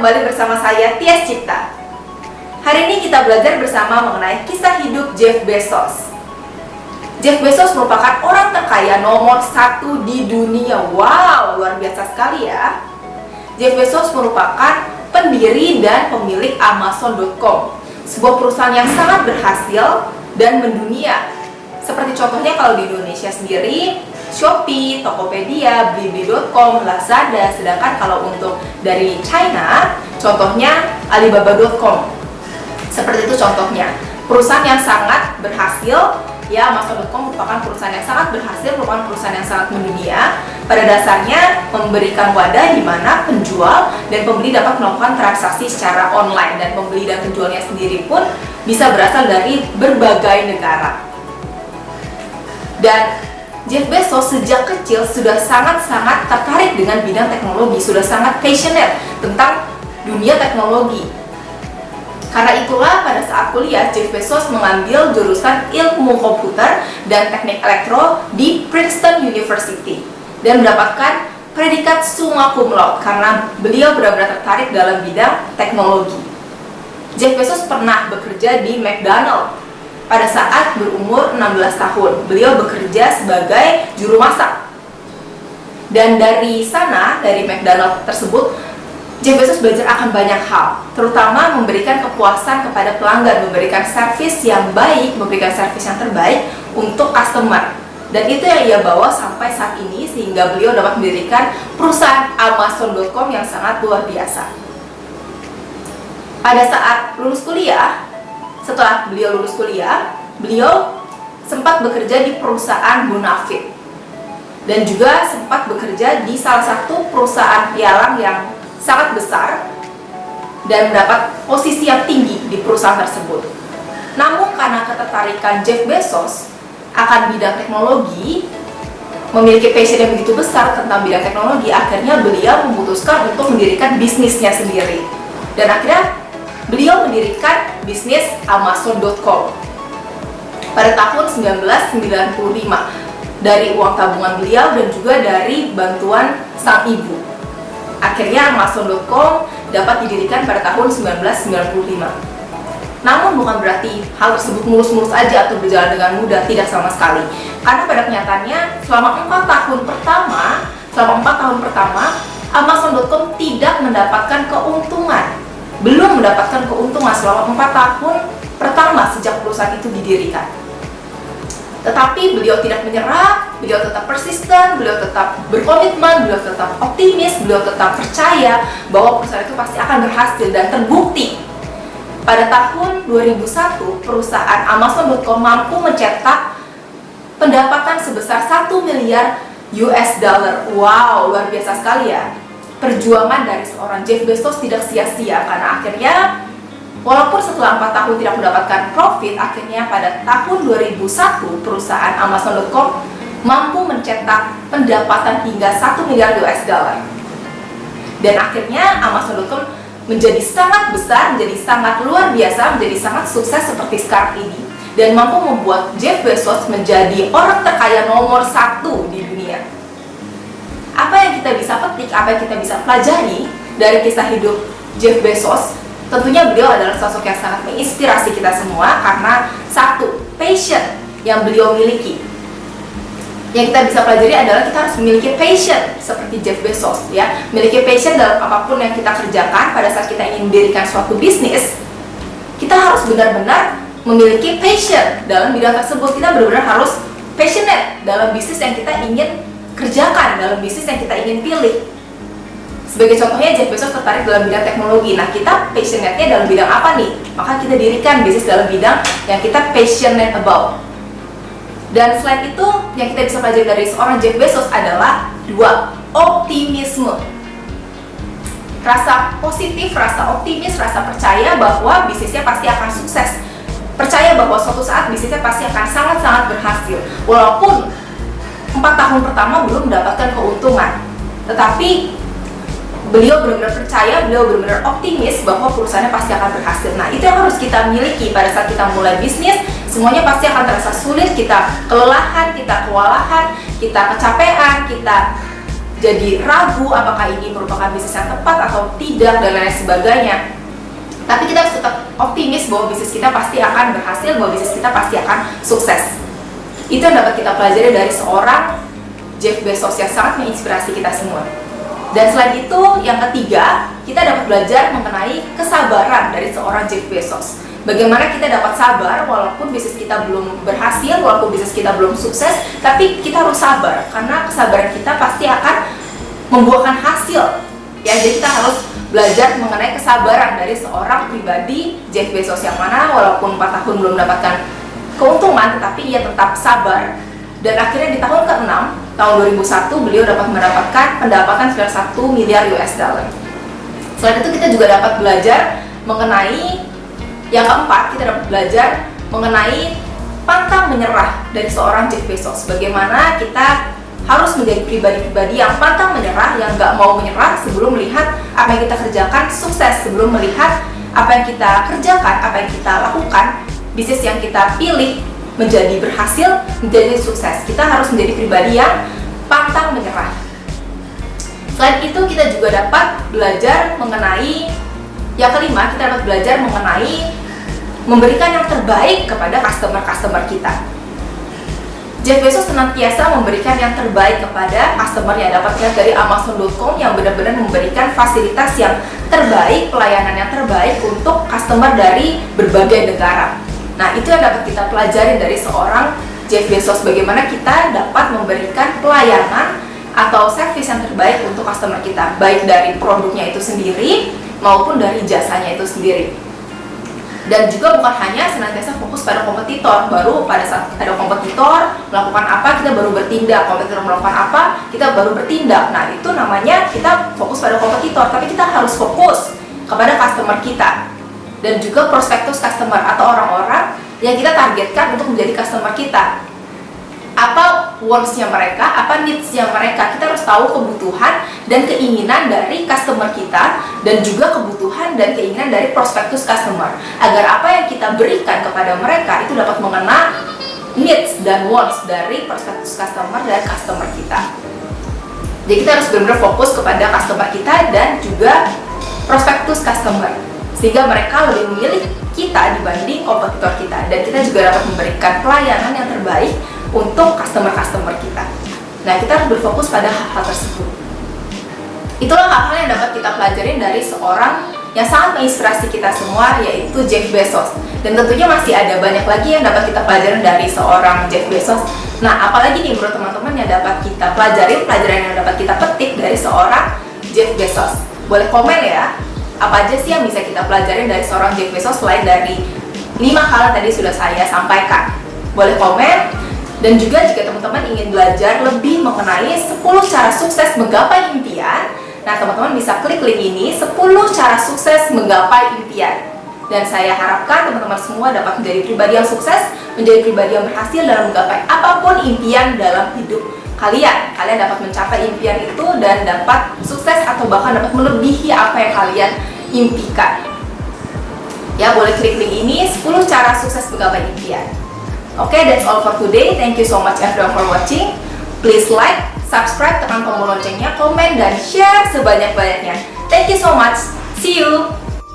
kembali bersama saya Tias Cipta. Hari ini kita belajar bersama mengenai kisah hidup Jeff Bezos. Jeff Bezos merupakan orang terkaya nomor 1 di dunia. Wow, luar biasa sekali ya. Jeff Bezos merupakan pendiri dan pemilik Amazon.com, sebuah perusahaan yang sangat berhasil dan mendunia. Seperti contohnya kalau di Indonesia sendiri, Shopee, Tokopedia, Blibli.com, Lazada. Sedangkan kalau untuk dari China, contohnya Alibaba.com. Seperti itu contohnya. Perusahaan yang sangat berhasil, ya, Amazon.com merupakan perusahaan yang sangat berhasil, merupakan perusahaan yang sangat mendunia. Pada dasarnya memberikan wadah di mana penjual dan pembeli dapat melakukan transaksi secara online, dan pembeli dan penjualnya sendiri pun bisa berasal dari berbagai negara. Dan Jeff Bezos sejak kecil sudah sangat-sangat tertarik dengan bidang teknologi, sudah sangat passionate tentang dunia teknologi. Karena itulah pada saat kuliah, Jeff Bezos mengambil jurusan ilmu komputer dan teknik elektro di Princeton University dan mendapatkan predikat summa cum laude karena beliau benar-benar tertarik dalam bidang teknologi. Jeff Bezos pernah bekerja di McDonald's. Pada saat berumur 16 tahun, beliau bekerja sebagai juru masak. Dan dari sana, dari McDonald's tersebut, Jeff Bezos belajar akan banyak hal, terutama memberikan kepuasan kepada pelanggan, memberikan servis yang baik, memberikan servis yang terbaik untuk customer. Dan itu yang ia bawa sampai saat ini, sehingga beliau dapat mendirikan perusahaan Amazon.com yang sangat luar biasa. Pada saat lulus kuliah, setelah beliau lulus kuliah, beliau sempat bekerja di perusahaan Bonafide dan juga sempat bekerja di salah satu perusahaan pialang yang sangat besar dan mendapat posisi yang tinggi di perusahaan tersebut. Namun karena ketertarikan Jeff Bezos akan bidang teknologi, memiliki passion yang begitu besar tentang bidang teknologi, akhirnya beliau memutuskan untuk mendirikan bisnisnya sendiri. Dan akhirnya beliau mendirikan bisnis Amazon.com pada tahun 1995 dari uang tabungan beliau dan juga dari bantuan sang ibu. Akhirnya Amazon.com dapat didirikan pada tahun 1995. Namun bukan berarti hal tersebut mulus-mulus aja atau berjalan dengan mudah, tidak sama sekali. Karena pada kenyataannya selama 4 tahun pertama, Amazon.com tidak mendapatkan keuntungan. Belum mendapatkan keuntungan selama 4 tahun pertama sejak perusahaan itu didirikan. Tetapi beliau tidak menyerah, beliau tetap persisten, beliau tetap berkomitmen, beliau tetap optimis, beliau tetap percaya bahwa perusahaan itu pasti akan berhasil, dan terbukti. Pada tahun 2001, perusahaan Amazon.com mampu mencetak pendapatan sebesar 1 miliar US dollar. Wow, luar biasa sekali ya. Perjuangan dari seorang Jeff Bezos tidak sia-sia, karena akhirnya walaupun setelah 4 tahun tidak mendapatkan profit, akhirnya pada tahun 2001 perusahaan Amazon.com mampu mencetak pendapatan hingga 1 miliar US dollar. Dan akhirnya Amazon.com menjadi sangat besar, menjadi sangat luar biasa, menjadi sangat sukses seperti sekarang ini, dan mampu membuat Jeff Bezos menjadi orang terkaya nomor 1 di dunia. Apa yang kita bisa petik, apa yang kita bisa pelajari dari kisah hidup Jeff Bezos? Tentunya beliau adalah sosok yang sangat menginspirasi kita semua karena satu, passion yang beliau miliki. Yang kita bisa pelajari adalah kita harus memiliki passion seperti Jeff Bezos, ya. Memiliki passion dalam apapun yang kita kerjakan. Pada saat kita ingin mendirikan suatu bisnis, kita harus benar-benar memiliki passion dalam bidang tersebut. Kita benar-benar harus passionate dalam bisnis yang kita ingin kerjakan, dalam bisnis yang kita ingin pilih. Sebagai contohnya, Jeff Bezos tertarik dalam bidang teknologi. Nah, kita passionate-nya dalam bidang apa nih? Maka kita dirikan bisnis dalam bidang yang kita passionate about. Dan selain itu, yang kita bisa pelajari dari seorang Jeff Bezos adalah 2, optimisme. Rasa positif, rasa optimis, rasa percaya bahwa bisnisnya pasti akan sukses. Percaya bahwa suatu saat bisnisnya pasti akan sangat-sangat berhasil. Walaupun 4 tahun pertama belum mendapatkan keuntungan, tetapi beliau benar-benar percaya, beliau benar-benar optimis bahwa perusahaannya pasti akan berhasil. Nah, itu yang harus kita miliki pada saat kita mulai bisnis. Semuanya pasti akan terasa sulit, kita kelelahan, kita kewalahan, kita kecapean, kita jadi ragu apakah ini merupakan bisnis yang tepat atau tidak dan lain sebagainya. Tapi kita harus tetap optimis bahwa bisnis kita pasti akan berhasil, bahwa bisnis kita pasti akan sukses. Itu yang dapat kita pelajari dari seorang Jeff Bezos yang sangat menginspirasi kita semua. Dan selain itu, yang ketiga, kita dapat belajar mengenai kesabaran dari seorang Jeff Bezos. Bagaimana kita dapat sabar walaupun bisnis kita belum berhasil, walaupun bisnis kita belum sukses, tapi kita harus sabar karena kesabaran kita pasti akan membuahkan hasil. Ya, jadi kita harus belajar mengenai kesabaran dari seorang pribadi Jeff Bezos yang mana walaupun 4 tahun belum mendapatkan keuntungan, tetapi ia tetap sabar. Dan akhirnya di tahun ke-6, tahun 2001, beliau dapat mendapatkan pendapatan sekitar 1 miliar US dollar. Selain itu kita juga dapat belajar mengenai yang keempat, kita dapat belajar mengenai pantang menyerah dari seorang Jeff Bezos. Bagaimana kita harus menjadi pribadi-pribadi yang pantang menyerah, yang nggak mau menyerah sebelum melihat apa yang kita kerjakan sukses, sebelum melihat apa yang kita kerjakan, apa yang kita lakukan, bisnis yang kita pilih menjadi berhasil, menjadi sukses. Kita harus menjadi pribadi yang pantang menyerah. Selain itu kita juga dapat belajar mengenai yang kelima, kita dapat belajar mengenai memberikan yang terbaik kepada customer-customer kita. Jeff Bezos senantiasa memberikan yang terbaik kepada customer yang dapat lihat dari Amazon.com yang benar-benar memberikan fasilitas yang terbaik, pelayanan yang terbaik untuk customer dari berbagai negara. Nah, itu yang dapat kita pelajari dari seorang Jeff Bezos, bagaimana kita dapat memberikan pelayanan atau service yang terbaik untuk customer kita, baik dari produknya itu sendiri maupun dari jasanya itu sendiri. Dan juga bukan hanya senantiasa fokus pada kompetitor, baru pada saat ada kompetitor melakukan apa kita baru bertindak, kompetitor melakukan apa kita baru bertindak. Nah, itu namanya kita fokus pada kompetitor, tapi kita harus fokus kepada customer kita dan juga prospektus customer atau orang-orang yang kita targetkan untuk menjadi customer kita. Apa wants-nya mereka, apa needs-nya mereka. Kita harus tahu kebutuhan dan keinginan dari customer kita dan juga kebutuhan dan keinginan dari prospektus customer, agar apa yang kita berikan kepada mereka itu dapat mengena needs dan wants dari prospektus customer dan customer kita. Jadi kita harus benar-benar fokus kepada customer kita dan juga prospektus customer, sehingga mereka lebih memilih kita dibanding kompetitor kita, dan kita juga dapat memberikan pelayanan yang terbaik untuk customer-customer kita. Nah, kita harus berfokus pada hal-hal tersebut. Itulah hal-hal yang dapat kita pelajarin dari seorang yang sangat menginspirasi kita semua, yaitu Jeff Bezos. Dan tentunya masih ada banyak lagi yang dapat kita pelajarin dari seorang Jeff Bezos. Nah, apalagi nih menurut teman-teman yang dapat kita pelajarin, pelajaran yang dapat kita petik dari seorang Jeff Bezos? Boleh komen ya, apa aja sih yang bisa kita pelajarin dari seorang Jeff Bezos selain dari 5 hal yang tadi sudah saya sampaikan? Boleh komen. Dan juga jika teman-teman ingin belajar lebih mengenai 10 cara sukses menggapai impian, nah teman-teman bisa klik link ini, 10 cara sukses menggapai impian. Dan saya harapkan teman-teman semua dapat menjadi pribadi yang sukses, menjadi pribadi yang berhasil dalam menggapai apapun impian dalam hidup kalian. Kalian dapat mencapai impian itu dan dapat sukses atau bahkan dapat melebihi apa yang kalian impikan. Ya, boleh klik link ini, 10 cara sukses menggapai impian. Oke, that's all for today. Thank you so much everyone for watching. Please like, subscribe, tekan tombol loncengnya, komen, dan share sebanyak-banyaknya. Thank you so much. See you.